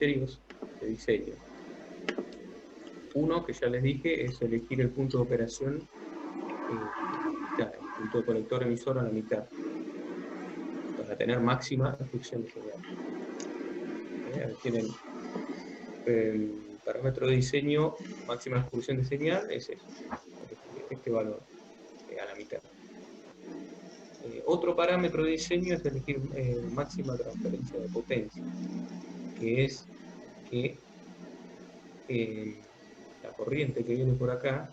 criterios de diseño. Uno, que ya les dije, es elegir el punto de operación a la mitad, el punto de colector emisor a la mitad, para tener máxima excursión de señal. Tienen parámetro de diseño, máxima excursión de señal, es eso, este valor a la mitad. Otro parámetro de diseño es elegir máxima transferencia de potencia, que es que la corriente que viene por acá,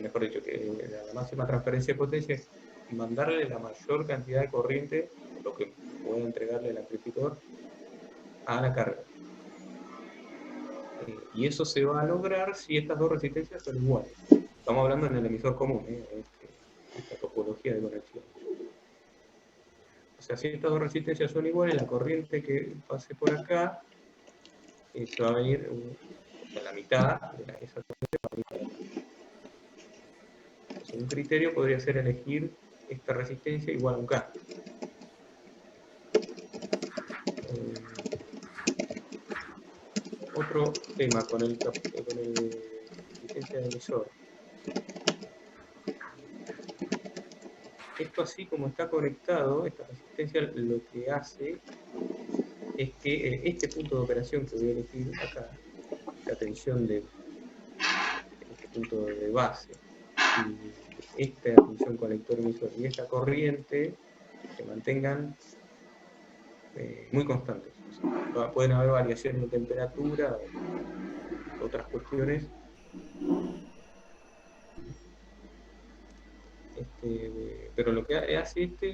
mejor dicho, que la máxima transferencia de potencia es mandarle la mayor cantidad de corriente, lo que pueda entregarle el amplificador, a la carga. Y eso se va a lograr si estas dos resistencias son iguales. Estamos hablando en el emisor común, esta topología de conexión. O sea, si estas dos resistencias son iguales, la corriente que pase por acá se va a venir, o sea, la mitad de esa corriente va a venir para acá. Entonces, un criterio podría ser elegir esta resistencia igual a un K. Otro tema con el resistencia de emisor. Esto así como está conectado, esta resistencia lo que hace es que este punto de operación que voy a elegir acá, esta tensión de este punto de base, y esta tensión colector emisor y esta corriente se mantengan muy constantes. O sea, pueden haber variaciones de temperatura, otras cuestiones. Pero lo que hace esta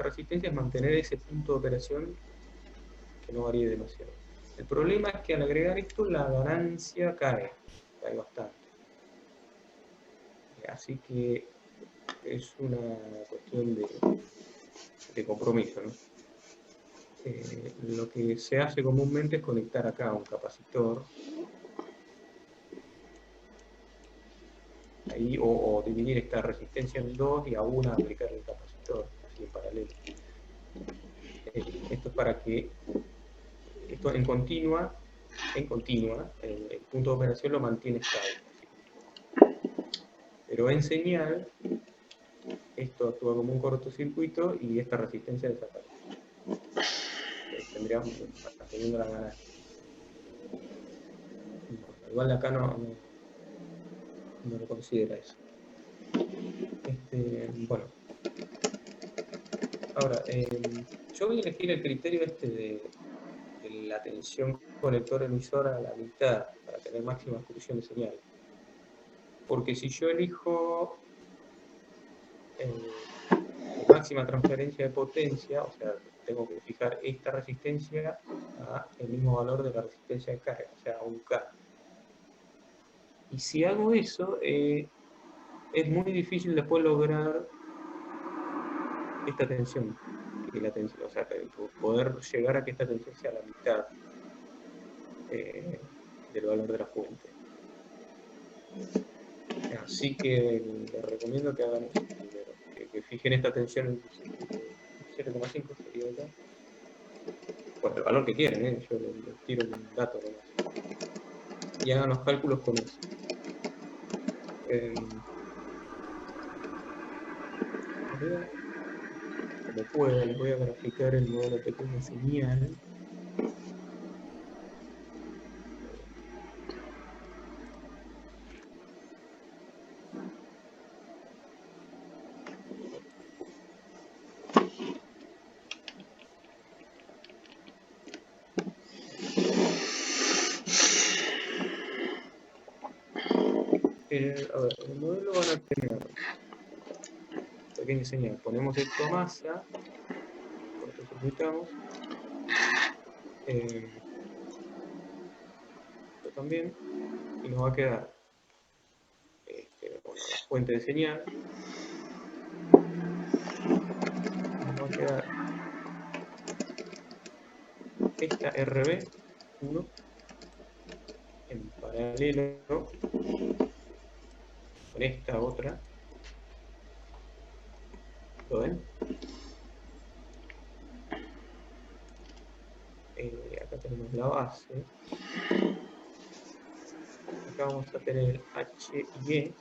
resistencia es mantener ese punto de operación que no varíe demasiado. El problema es que al agregar esto la ganancia cae bastante. Así que es una cuestión de compromiso, ¿no? Lo que se hace comúnmente es conectar acá un capacitor ahí, o dividir esta resistencia en dos y a una aplicar el capacitor, así en paralelo. Esto es para que esto en continua, el punto de operación lo mantiene estable. Pero en señal, esto actúa como un cortocircuito y esta resistencia desaparece. Tendríamos manteniendo la ganancia. Bueno, igual acá no lo considera eso. Bueno. Ahora, yo voy a elegir el criterio de la tensión colector-emisora a la mitad para tener máxima excursión de señal. Porque si yo elijo máxima transferencia de potencia, o sea, tengo que fijar esta resistencia a el mismo valor de la resistencia de carga, o sea, a un K. Y si hago eso, es muy difícil después lograr esta tensión. O sea, poder llegar a que esta tensión sea la mitad del valor de la fuente. Así que les recomiendo que hagan eso primero, que fijen esta tensión en 0,5 sería acá. Bueno, el valor que quieren, yo les tiro un dato nomás. Y hagan los cálculos con eso. Como pueda, les voy a graficar el modelo de pequeña señal. A ver, en el modelo van a tener pequeña señal. Ponemos esto a masa, cortocircuitamos. Esto también. Y nos va a quedar la fuente de señal. Nos va a quedar esta RB1 en paralelo con esta otra. ¿Lo ven? Acá tenemos la base. Acá vamos a tener el H y E.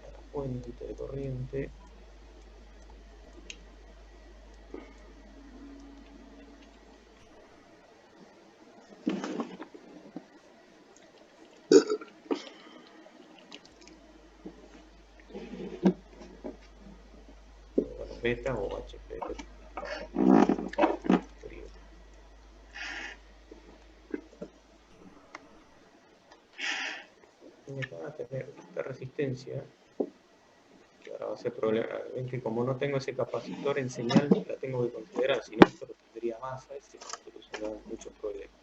La fuente de corriente. Bueno, beta o HPT. Y acá van a tener esta resistencia. Que ahora va a ser problema. Ven que como no tengo ese capacitor en señal, la tengo que considerar. Si no, esto lo tendría masa y se solucionaban muchos problemas.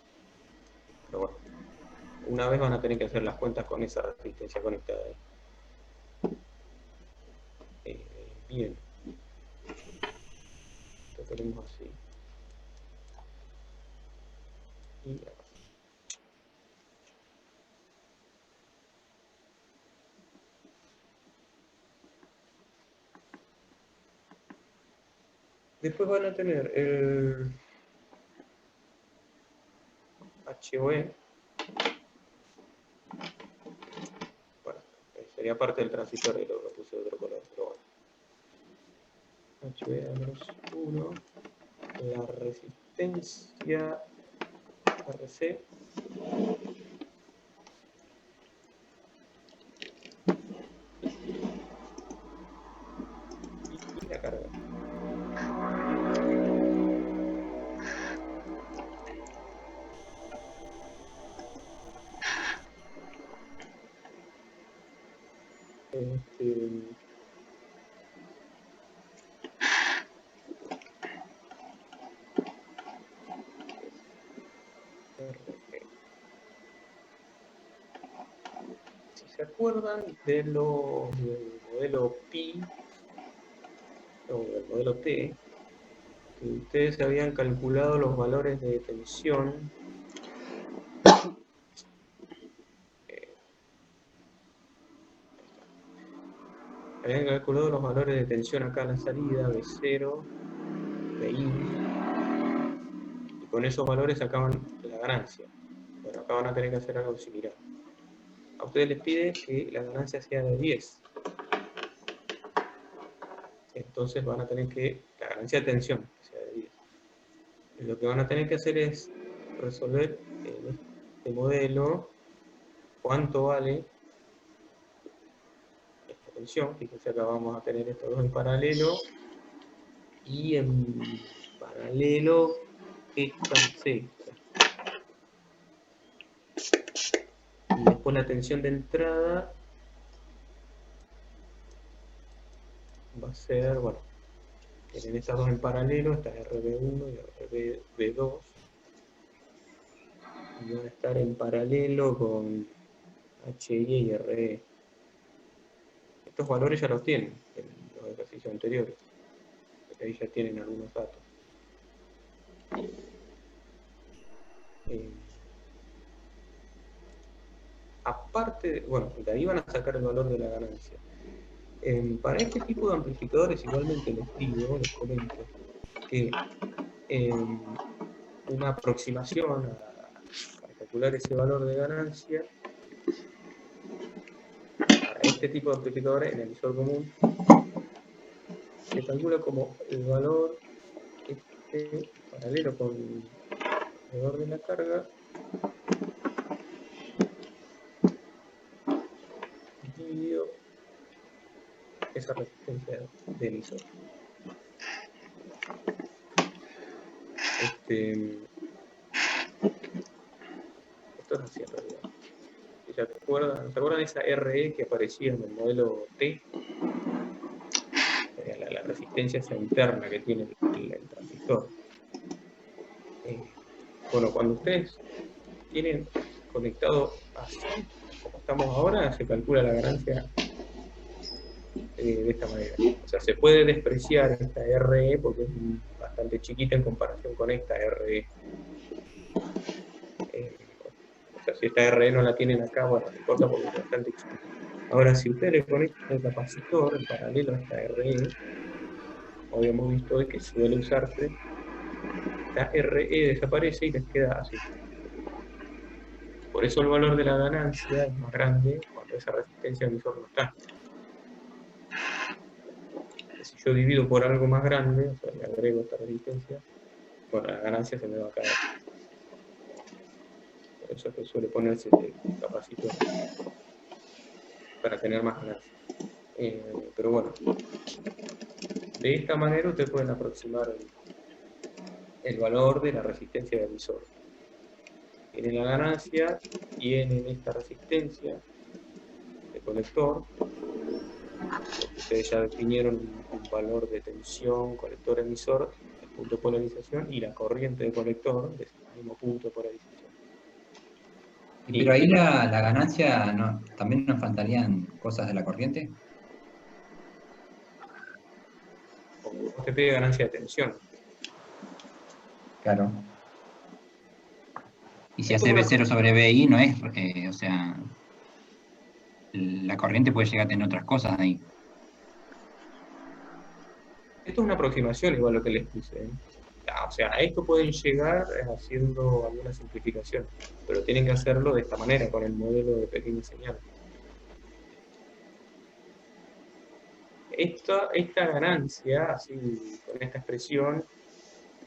Pero bueno, una vez van a tener que hacer las cuentas con esa resistencia conectada ahí. Bien. Lo tenemos así. Y acá. Después van a tener el HOE. Bueno, sería parte del transistor y lo puse de otro color, pero bueno. HOE-1, la resistencia RC. Y la carga. Si se acuerdan del modelo Pi o del modelo T, que ustedes habían calculado los valores de tensión habían calculado los valores de tensión acá a la salida, B0, Bin, y con esos valores sacaban la ganancia. Bueno, acá van a tener que hacer algo similar. A ustedes les pide que la ganancia sea de 10. Entonces van a tener que, la ganancia de tensión, que sea de 10. Y lo que van a tener que hacer es resolver en este modelo cuánto vale esta tensión. Fíjense acá vamos a tener estos dos en paralelo. Y en paralelo esta sexta. Y después la tensión de entrada va a ser, bueno, tienen estas dos en paralelo, esta es RB1 y RB2. Y van a estar en paralelo con HI y RE. Estos valores ya los tienen en los ejercicios anteriores. Porque ahí ya tienen algunos datos. Aparte, bueno, de ahí van a sacar el valor de la ganancia. Para este tipo de amplificadores igualmente les digo, les comento, que una aproximación para calcular ese valor de ganancia para este tipo de amplificadores en emisor común se calcula como el valor paralelo con el valor de la carga dividido esa resistencia de emisor. Esto es así en realidad. Si se acuerdan de esa RE que aparecía en el modelo T? La resistencia esa interna que tiene el transistor. Bueno, cuando ustedes tienen conectado así, como estamos ahora, se calcula la ganancia de esta manera. O sea, se puede despreciar esta RE porque es bastante chiquita en comparación con esta RE. O sea, si esta RE no la tienen acá, bueno, no importa porque es bastante chiquita. Ahora, si ustedes le conectan el capacitor en paralelo a esta RE, habíamos visto, es que suele usarse, la RE desaparece y les queda así. Por eso el valor de la ganancia es más grande cuando esa resistencia al visor no está. Si yo divido por algo más grande, o sea, le agrego esta resistencia, bueno, la ganancia se me va a caer. Por eso es que suele ponerse este capacitor para tener más ganancia. Pero bueno, de esta manera ustedes pueden aproximar el valor de la resistencia del visor. Tienen la ganancia, tienen esta resistencia de colector, porque ustedes ya definieron un valor de tensión, colector emisor, el punto de polarización y la corriente de colector de ese mismo punto de polarización. Pero ahí Y la ganancia, no, también nos faltarían cosas de la corriente. como vos te pide ganancia de tensión. Claro. Y si Esto es hace una, B0 sobre BI, no es, o sea, la corriente puede llegar a tener otras cosas ahí. esto es una aproximación, igual lo que les puse. O sea, a esto pueden llegar haciendo alguna simplificación, pero tienen que hacerlo de esta manera, con el modelo de pequeña señal. Esta ganancia, así con esta expresión,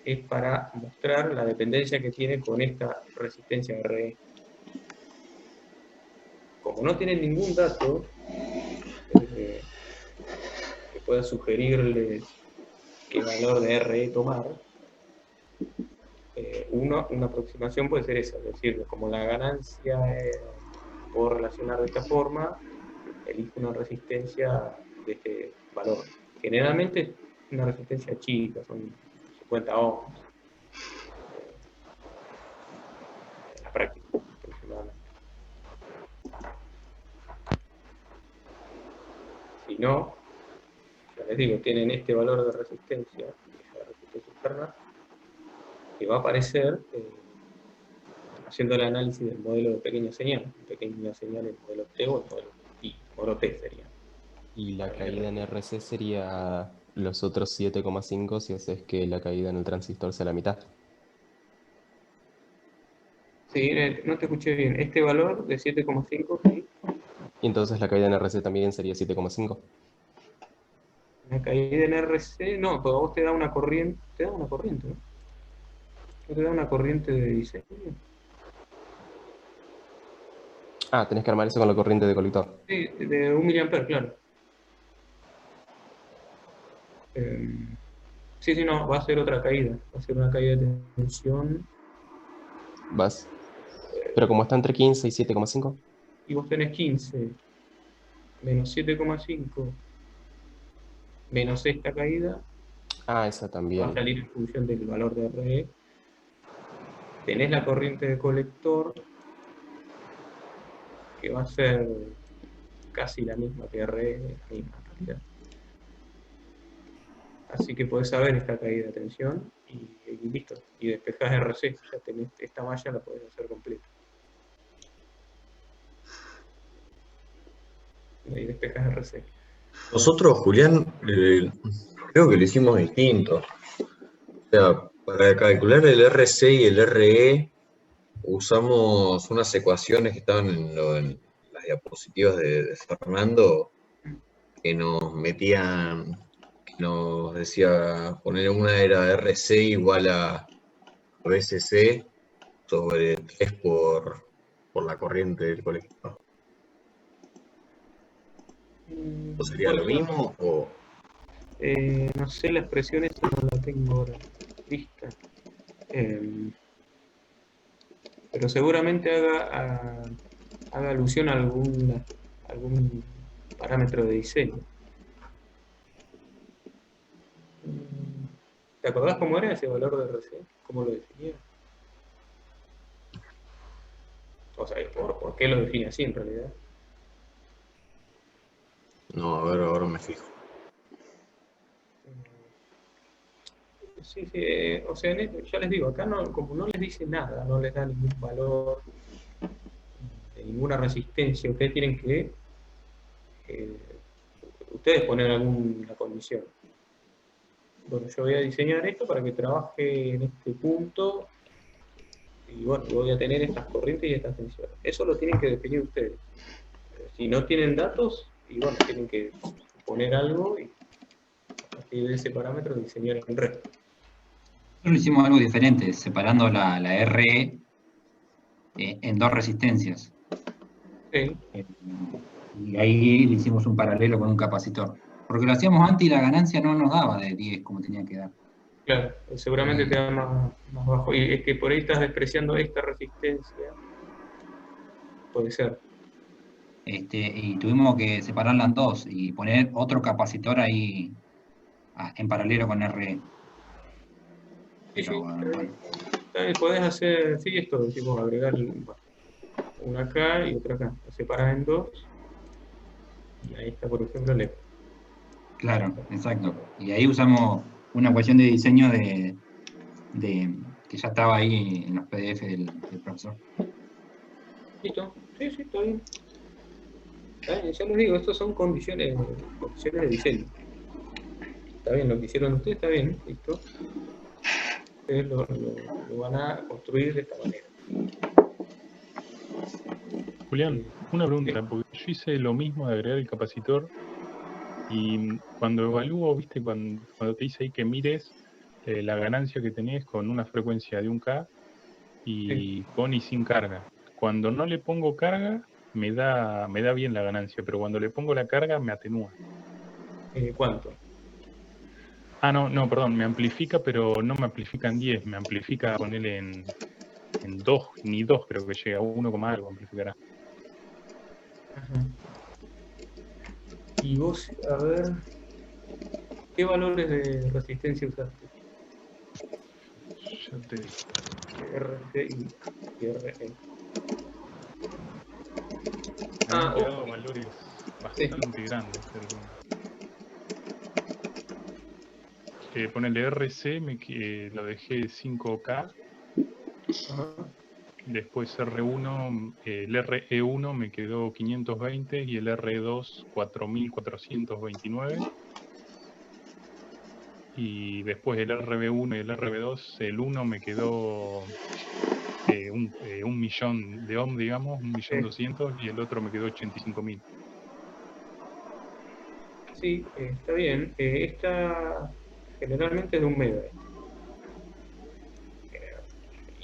es para mostrar la dependencia que tiene con esta resistencia RE. Como no tienen ningún dato eh, que pueda sugerirles qué valor de RE tomar, una aproximación puede ser esa, es decir, como la ganancia puedo relacionar de esta forma, elijo una resistencia de este valor. Generalmente es una resistencia chica, son 50 ohms en la práctica aproximadamente. Si no, ya les digo, tienen este valor de resistencia, esa resistencia externa, que va a aparecer haciendo el análisis del modelo de pequeña señal, el modelo T o el modelo I, modelo T sería. Y la Para el caída en RT. RC sería los otros 7,5 si haces que la caída en el transistor sea la mitad. Sí, no te escuché bien. Este valor de 7,5, sí, Y entonces la caída en RC también sería 7,5. una caída en RC, no, pero a vos te da una corriente, ¿no? No te da una corriente de diseño. Ah, tenés que armar eso con la corriente de colector. Sí, de 1 mA, claro. Sí, sí, no, va a ser otra caída. Va a ser una caída de tensión. ¿Vas? Pero como está entre 15 y 7,5. Y vos tenés 15 menos 7,5 menos esta caída, Ah, esa va a también. salir en función del valor de RE. Tenés la corriente de colector, que va a ser casi la misma que RE, la misma en realidad. Así que podés saber esta caída de tensión y listo. Y despejás RC, ya tenés esta malla, la podés hacer completa. Y ahí despejas RC. Nosotros, Julián, creo que lo hicimos distinto. O sea, para calcular el RC y el RE usamos unas ecuaciones que estaban en las diapositivas de Fernando, que nos metían, que nos decía, poner una era RC igual a BCC sobre 3 por la corriente del colector. ¿O sería Puede lo ser. mismo? O No sé, la expresión esa no la tengo ahora lista. Pero seguramente haga alusión a algún parámetro de diseño. ¿Te acordás cómo era ese valor de RC? ¿Cómo lo definía? O sea, ¿por qué lo define así en realidad? no, a ver, ahora me fijo. Sí, sí, o sea, ya les digo, acá no, como no les dice nada, no les da ningún valor, de ninguna resistencia, ustedes tienen que ustedes poner alguna condición. bueno, yo voy a diseñar esto para que trabaje en este punto, y bueno, voy a tener estas corrientes y estas tensiones. Eso lo tienen que definir ustedes. Si no tienen datos, y bueno, tienen que poner algo y a partir de ese parámetro diseñar el resto. Nosotros hicimos algo diferente, separando la RE en dos resistencias. Sí, Y ahí le hicimos un paralelo con un capacitor. Porque lo hacíamos antes y la ganancia no nos daba de 10 como tenía que dar. claro, seguramente te da más bajo. Y es que por ahí estás despreciando esta resistencia. Puede ser. Y tuvimos que separarla en dos y poner otro capacitor ahí en paralelo con RE. Sí, Pero bueno. Podés hacer, sí, esto, tipo, agregar una acá y otra acá. Lo separas en dos. Y ahí está, por ejemplo, el eco. Claro, exacto. Y ahí usamos una cuestión de diseño que ya estaba ahí en los PDF del profesor. ¿Listo? Sí, está bien. Está bien, ya les digo, estas son condiciones de diseño. Está bien, lo que hicieron ustedes está bien, listo. Ustedes lo van a construir de esta manera. Julián, una Sí. pregunta, porque yo hice lo mismo de agregar el capacitor y cuando evalúo, viste, cuando te dice ahí que mires la ganancia que tenés con una frecuencia de 1K y con y sin carga. Cuando no le pongo carga, me da bien la ganancia, pero cuando le pongo la carga me atenúa. ¿Cuánto? No, perdón, me amplifica, pero no me amplifica en 10, me amplifica, ponele en 2, ni 2 creo que llega, 1, algo amplificará. Ajá. Y vos, a ver, ¿qué valores de resistencia usaste? Ya te digo. RC y RE. Me han quedado Ojo. valores Sí. bastante grandes. Ponele RC, lo dejé 5K. Ajá. Después R1, el RE1 me quedó 520 y el RE2 4429. Y después el RB1 y el RB2, el 1 me quedó 1.000.000 de ohm, digamos, 1.200.000, y el otro me quedó 85.000. Sí, está bien. Esta generalmente es de 1 mega.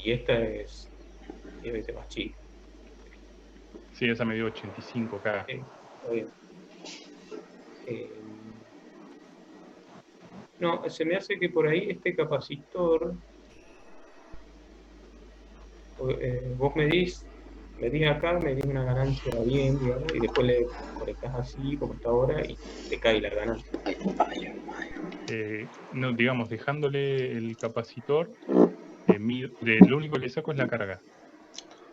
Y esta es 10 veces más chica. Sí, esa me dio 85K. Sí, está bien. No, se me hace que por ahí este capacitor, vos medís acá, medís una ganancia bien, digamos, y después le conectás así como está ahora y te cae la ganancia. No, digamos, dejándole el capacitor, lo único que le saco es la carga.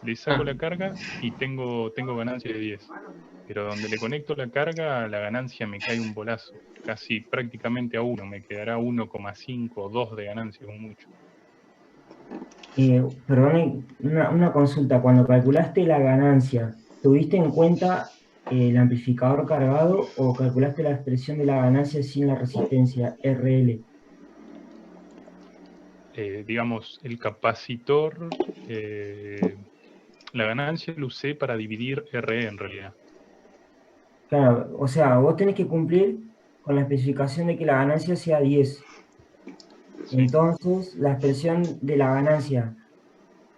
Le saco la carga y tengo ganancia de 10. Pero donde le conecto la carga, la ganancia me cae un bolazo. Casi prácticamente a 1. Me quedará 1,5 o 2 de ganancia como mucho. Perdón, una consulta. Cuando calculaste la ganancia, ¿tuviste en cuenta el amplificador cargado o calculaste la expresión de la ganancia sin la resistencia RL? Digamos, el capacitor, la ganancia lo usé para dividir RE en realidad. Claro, o sea, vos tenés que cumplir con la especificación de que la ganancia sea 10. Sí. Entonces, la expresión de la ganancia,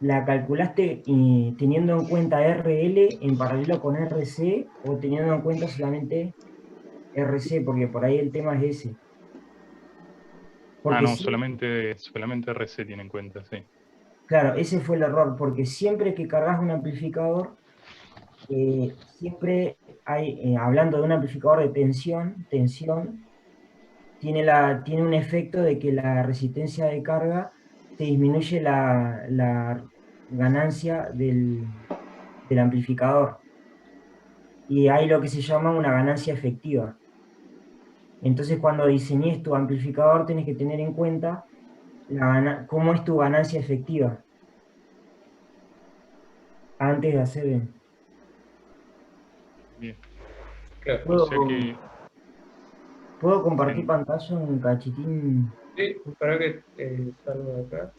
¿la calculaste teniendo en cuenta RL en paralelo con RC o teniendo en cuenta solamente RC? Porque por ahí el tema es ese. Porque No, sí, solamente RC tiene en cuenta, sí. claro, ese fue el error, porque siempre que cargas un amplificador, siempre hay, hablando de un amplificador de tensión, tiene un efecto de que la resistencia de carga te disminuye la ganancia del amplificador. Y hay lo que se llama una ganancia efectiva. Entonces, cuando diseñes tu amplificador, tienes que tener en cuenta cómo es tu ganancia efectiva antes de hacer. Bien. Claro. O sea que ¿Puedo compartir pantalla un cachitín? Sí, para que salga de acá.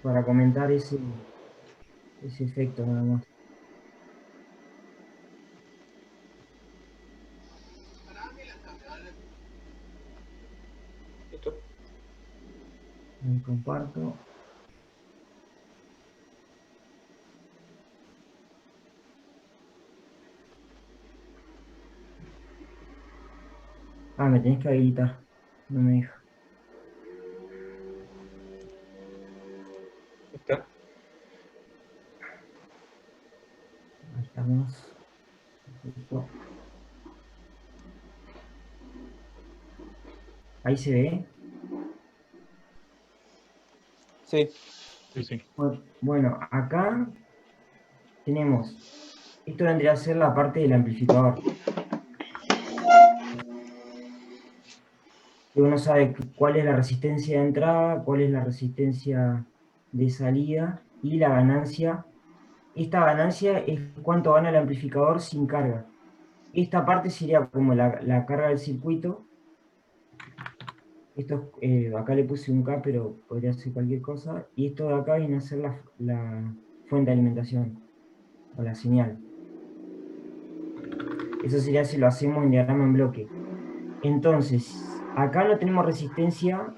Para comentar ese efecto nada más. Listo. Ahí comparto. Ah, me tenés que habilitar. No me deja. Está. Ahí estamos. Perfecto. Ahí se ve. Sí. Sí, sí. Bueno, acá tenemos. Esto vendría a ser la parte del amplificador. Que uno sabe cuál es la resistencia de entrada, cuál es la resistencia de salida y la ganancia. Esta ganancia es cuánto gana el amplificador sin carga. Esta parte sería como la carga del circuito. Esto, acá le puse un K, pero podría ser cualquier cosa. Y esto de acá viene a ser la fuente de alimentación, o la señal. Eso sería si lo hacemos en diagrama en bloque. Entonces, acá no tenemos resistencia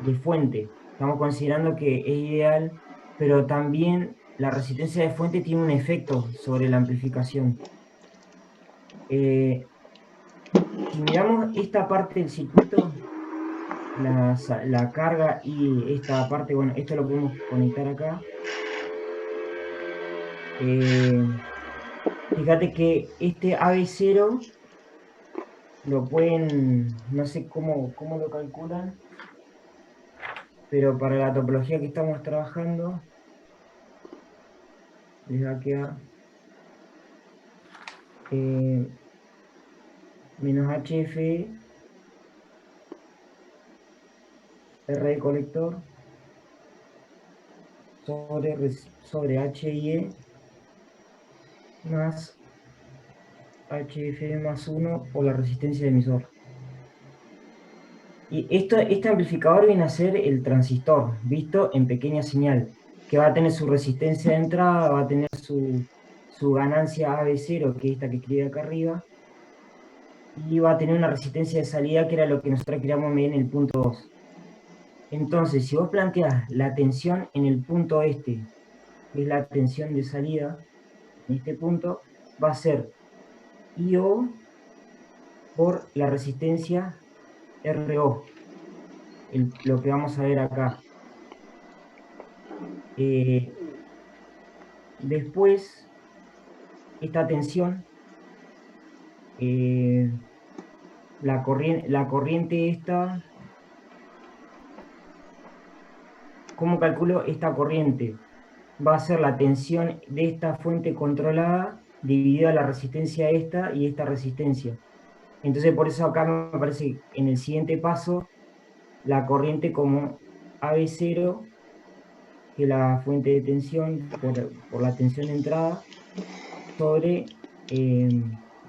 de fuente. Estamos considerando que es ideal, pero también la resistencia de fuente tiene un efecto sobre la amplificación. Si miramos esta parte del circuito, la carga y esta parte, bueno, esto lo podemos conectar acá. Fíjate que este AB0 lo pueden, no sé cómo lo calculan, pero para la topología que estamos trabajando, les va a quedar menos HF R de colector sobre HIE más HF más 1 por la resistencia de emisor. Y este amplificador viene a ser el transistor, visto en pequeña señal, que va a tener su resistencia de entrada, va a tener su ganancia AB0, que es esta que escribe acá arriba, y va a tener una resistencia de salida, que era lo que nosotros queríamos medir en el punto 2. Entonces, si vos planteás la tensión en el punto este, que es la tensión de salida, en este punto, va a ser IO por la resistencia RO, lo que vamos a ver acá. Después, esta tensión, la corriente esta, ¿cómo calculo esta corriente? Va a ser la tensión de esta fuente controlada dividida la resistencia esta y esta resistencia. Entonces por eso acá me aparece en el siguiente paso la corriente como AB0, que es la fuente de tensión por la tensión de entrada, sobre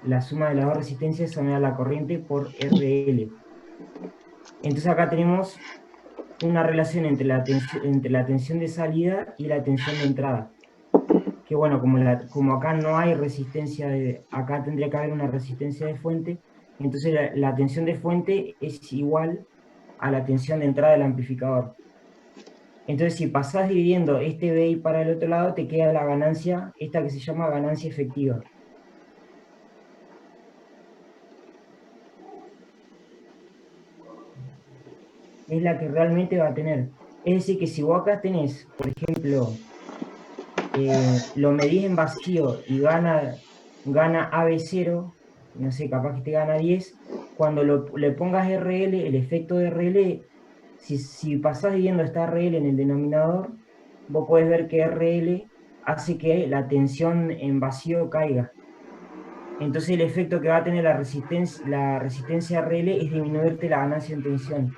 la suma de las dos resistencias, se me da la corriente por RL. Entonces acá tenemos una relación entre la tensión de salida y la tensión de entrada. Que bueno, como acá no hay resistencia, acá tendría que haber una resistencia de fuente, entonces la tensión de fuente es igual a la tensión de entrada del amplificador. Entonces si pasás dividiendo este BI para el otro lado, te queda la ganancia, esta que se llama ganancia efectiva. Es la que realmente va a tener. Es decir, que si vos acá tenés, por ejemplo, lo medís en vacío y gana AB0, no sé, capaz que te gana 10, cuando le pongas RL, el efecto de RL, si pasás viendo esta RL en el denominador, vos podés ver que RL hace que la tensión en vacío caiga. Entonces el efecto que va a tener la resistencia RL es disminuirte la ganancia en tensión.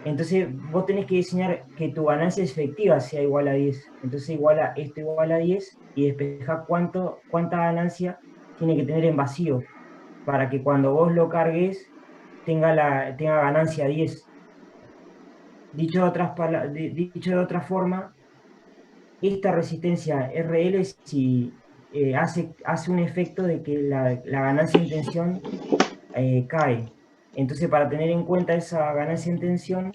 Entonces vos tenés que diseñar que tu ganancia efectiva sea igual a 10. Entonces esto igual a 10 y despejar cuánta ganancia tiene que tener en vacío para que cuando vos lo cargues tenga ganancia 10. Dicho de otra forma, esta resistencia RL si, hace un efecto de que la ganancia en tensión cae. Entonces, para tener en cuenta esa ganancia en tensión,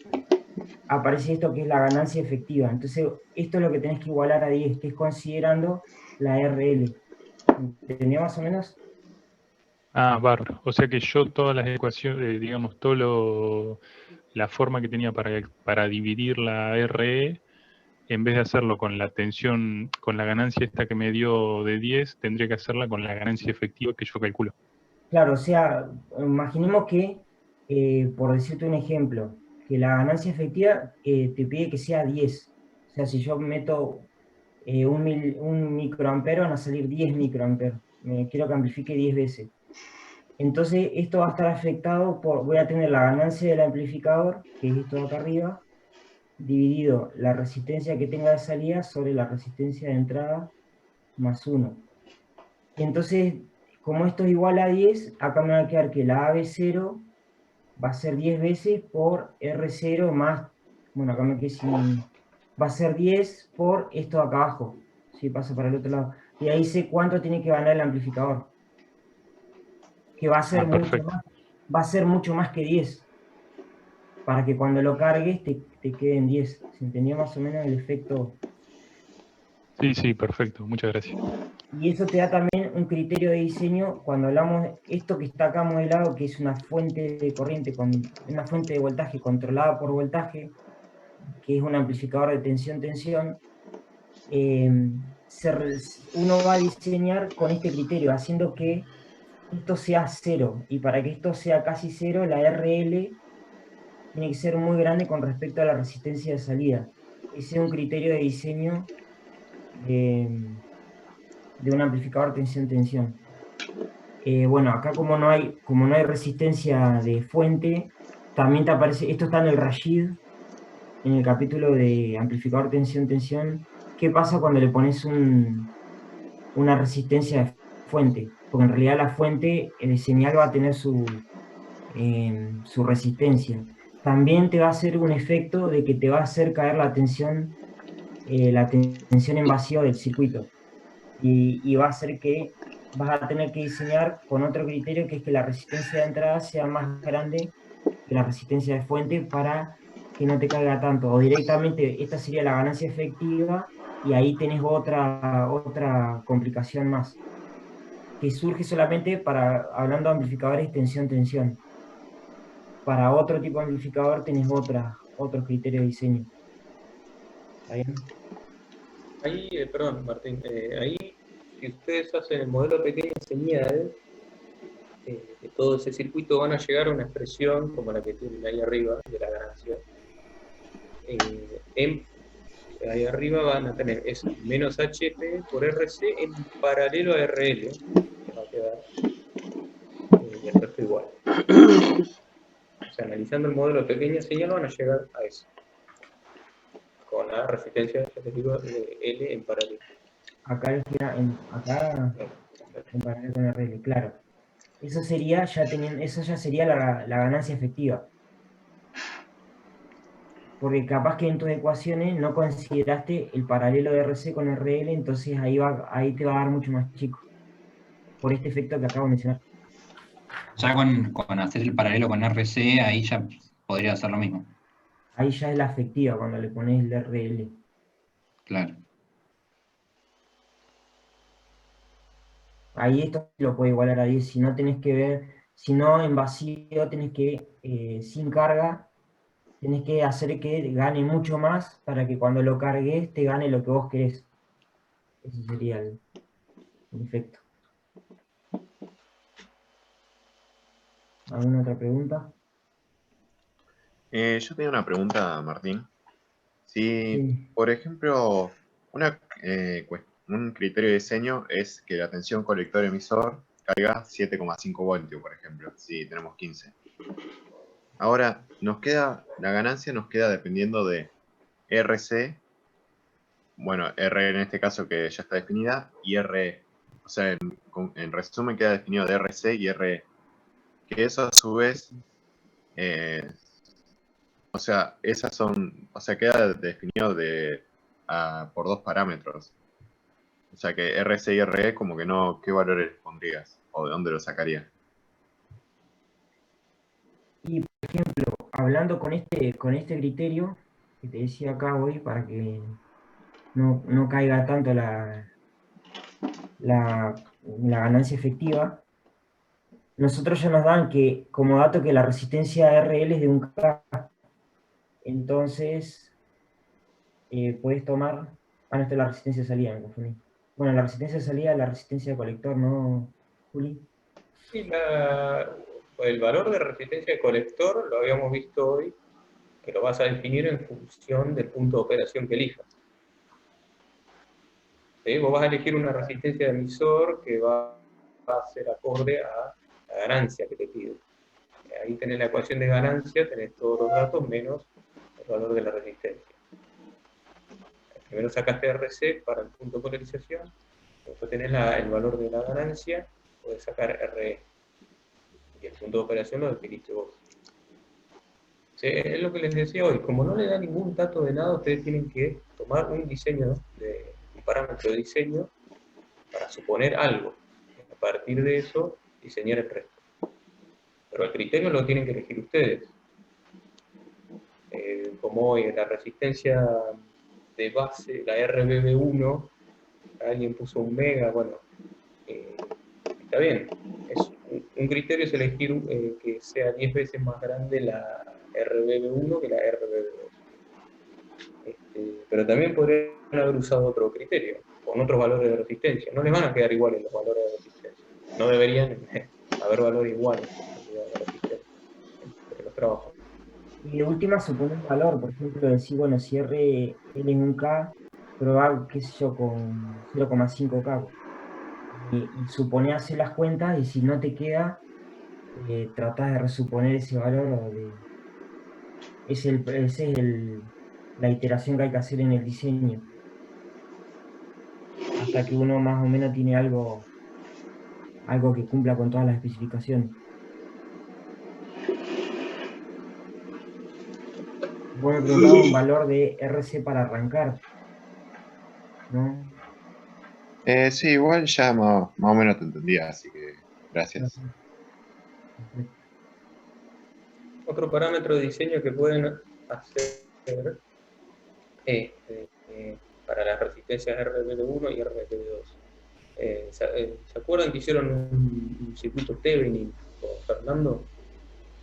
aparece esto que es la ganancia efectiva. Entonces, esto es lo que tenés que igualar a 10, que es considerando la RL. ¿Entendés más o menos? Ah, bárbaro. O sea que yo todas las ecuaciones, digamos, la forma que tenía para dividir la RE, en vez de hacerlo con la tensión, con la ganancia esta que me dio de 10, tendría que hacerla con la ganancia efectiva que yo calculo. Claro, o sea, imaginemos que, por decirte un ejemplo, que la ganancia efectiva te pide que sea 10. O sea, si yo meto un microampero, van a salir 10 microamperos. Quiero que amplifique 10 veces. Entonces, esto va a estar afectado voy a tener la ganancia del amplificador, que es esto de acá arriba, dividido la resistencia que tenga de salida sobre la resistencia de entrada más 1. Y entonces, como esto es igual a 10, acá me va a quedar que la AB0 va a ser 10 veces por R0 más, bueno, acá me quedé sin, va a ser 10 por esto de acá abajo, si pasa para el otro lado. Y ahí sé cuánto tiene que ganar el amplificador, que va a ser Perfecto. va a ser mucho más que 10, para que cuando lo cargues te queden 10. ¿Se entendió más o menos el efecto? Sí, perfecto. Muchas gracias. Y eso te da también un criterio de diseño cuando hablamos, esto que está acá modelado, que es una fuente de corriente, una fuente de voltaje controlada por voltaje, que es un amplificador de tensión-tensión, uno va a diseñar con este criterio, haciendo que esto sea cero. Y para que esto sea casi cero, la RL tiene que ser muy grande con respecto a la resistencia de salida. Ese es un criterio de diseño de un amplificador tensión-tensión. Bueno, acá como no hay resistencia de fuente, también te aparece, esto está en el Rashid, en el capítulo de amplificador tensión-tensión, ¿qué pasa cuando le pones una resistencia de fuente? Porque en realidad la fuente, el señal va a tener su resistencia. También te va a hacer un efecto de que te va a hacer caer la tensión en vacío del circuito. Y va a hacer que vas a tener que diseñar con otro criterio, que es que la resistencia de entrada sea más grande que la resistencia de fuente para que no te caiga tanto. O directamente, esta sería la ganancia efectiva y ahí tenés otra complicación más, que surge solamente hablando de amplificadores tensión-tensión. Para otro tipo de amplificador tenés otro criterio de diseño. ¿Está bien? Ahí, perdón, Martín, ahí, si ustedes hacen el modelo pequeña señal, de todo ese circuito van a llegar a una expresión como la que tienen ahí arriba de la ganancia. Ahí arriba van a tener es menos HP por RC en paralelo a RL, que va a quedar, y el resto igual. O sea, analizando el modelo de pequeña señal van a llegar a eso, con la resistencia, ya les digo, de L en paralelo. Acá en paralelo con RL, claro. Eso ya sería la ganancia efectiva. Porque capaz que en tus ecuaciones no consideraste el paralelo de RC con RL, entonces ahí te va a dar mucho más chico. Por este efecto que acabo de mencionar. Ya con hacer el paralelo con RC, ahí ya podría hacer lo mismo. Ahí ya es la efectiva cuando le pones el RL. Claro. Ahí esto lo puede igualar a 10. Si no tenés que ver, si no en vacío tenés que, sin carga, tenés que hacer que gane mucho más para que cuando lo cargues te gane lo que vos querés. Ese sería el efecto. ¿Alguna otra pregunta? Yo tenía una pregunta, Martín. Si, Sí. por ejemplo, un criterio de diseño es que la tensión colector-emisor caiga 7,5 voltios, por ejemplo, si tenemos 15. Ahora, la ganancia nos queda dependiendo de RC, bueno, R en este caso que ya está definida, y RE. O sea, en resumen queda definido de RC y RE. Que eso a su vez o sea, esas son, o sea, queda definido por dos parámetros. O sea que RC y RE como que no, ¿qué valores pondrías? ¿O de dónde lo sacarías? Y por ejemplo, hablando con este criterio que te decía acá hoy, para que no caiga tanto la ganancia efectiva, nosotros ya nos dan que como dato que la resistencia RL es de 1K. Entonces, puedes tomar. Ah, no, esta es la resistencia de salida, me confundí. Bueno, la resistencia de salida es la resistencia de colector, ¿no, Juli? Y el valor de resistencia de colector lo habíamos visto hoy, que lo vas a definir en función del punto de operación que elijas. ¿Sí? Vos vas a elegir una resistencia de emisor que va a ser acorde a la ganancia que te pide. Ahí tenés la ecuación de ganancia, tenés todos los datos menos el valor de la resistencia. Primero sacaste RC para el punto de polarización, después tenés el valor de la ganancia, podés sacar RE. Y el punto de operación lo definiste vos. Sí, es lo que les decía hoy, como no le da ningún dato de nada, ustedes tienen que tomar un diseño, un parámetro de diseño para suponer algo. A partir de eso, diseñar el resto. Pero el criterio lo tienen que elegir ustedes. Como hoy la resistencia de base, la RBB1, alguien puso un mega, bueno, está bien. Un criterio es elegir que sea 10 veces más grande la RBB1 que la RBB2. Pero también podrían haber usado otro criterio, con otros valores de resistencia. No les van a quedar iguales los valores de resistencia. No deberían haber valores iguales de resistencia entre los trabajos. Y de última supone un valor, por ejemplo, decir, bueno, si RL es 1K, pero va, qué sé yo, con 0,5K. Y supone hacer las cuentas y si no te queda, tratás de resuponer ese valor. Esa es la iteración que hay que hacer en el diseño. Hasta que uno más o menos tiene algo que cumpla con todas las especificaciones. Vos me preguntabas un valor de RC para arrancar, ¿no? Sí, igual ya más o menos te entendía, así que gracias. Perfecto. Otro parámetro de diseño que pueden hacer para las resistencias RBB1 y RBB2. ¿Se acuerdan que hicieron un circuito Thevenin con Fernando?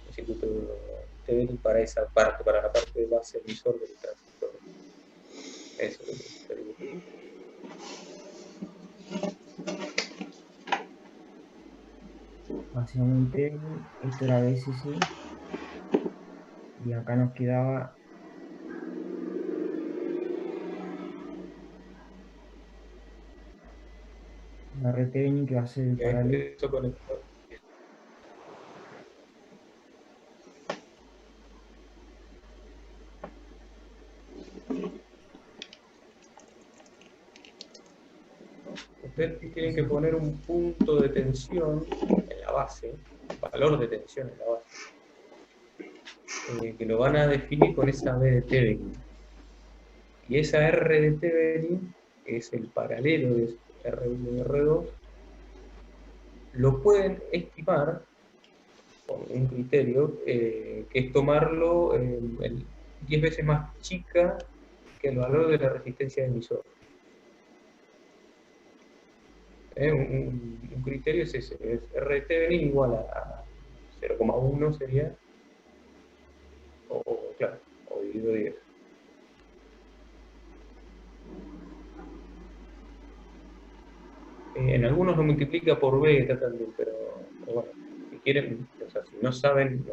Un circuito Thevenin para esa parte, para la parte de base emisor del transistor. Eso es lo que digo. Básicamente, esto era BSC y acá nos quedaba la RTN que va a ser el paralelo. Esto conector. Ustedes tienen que poner un punto de tensión en la base, un valor de tensión en la base, que lo van a definir con esa B de Thevenin. Y esa R de Thevenin, que es el paralelo de R1 y R2, lo pueden estimar con un criterio que es tomarlo 10 veces más chica que el valor de la resistencia de emisor. Un criterio es ese, es R de Thevenin igual a 0,1 sería, claro, o dividido 10. En algunos lo multiplica por beta también, pero bueno, si quieren, o sea, si no saben,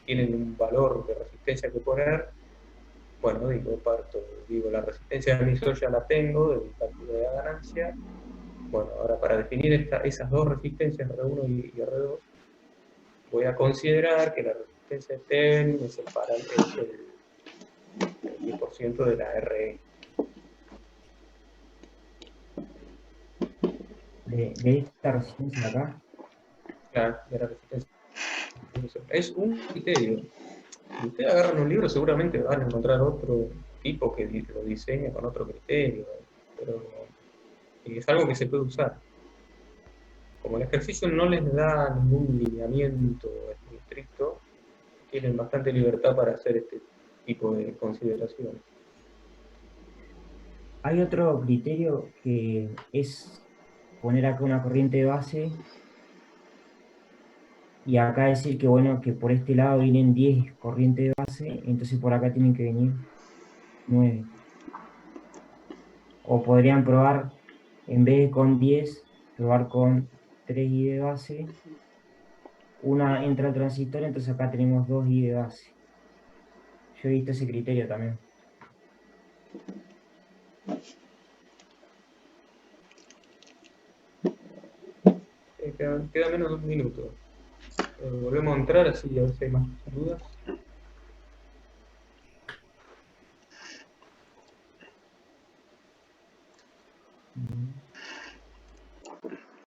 tienen un valor de resistencia que poner, bueno, digo, la resistencia de emisor ya la tengo, del cálculo de la ganancia. Bueno, ahora para definir esas dos resistencias, R1 y R2, voy a considerar que la resistencia de Thevenin es el 10% de la RE. De esta resistencia de acá. Claro, de la resistencia. Es un criterio. Si ustedes agarran un libro, seguramente van a encontrar otro tipo que lo diseña con otro criterio, pero es algo que se puede usar. Como el ejercicio no les da ningún lineamiento estricto, tienen bastante libertad para hacer este tipo de consideraciones. Hay otro criterio que es poner acá una corriente de base y acá decir que bueno, que por este lado vienen 10 corrientes de base, entonces por acá tienen que venir 9. O podrían probar, en vez de con 10, probar con 3 I de base. Una entra al transistor, entonces acá tenemos 2 I de base. Yo he visto ese criterio también. Queda menos de un minuto. Volvemos a entrar así a ver si hay más dudas.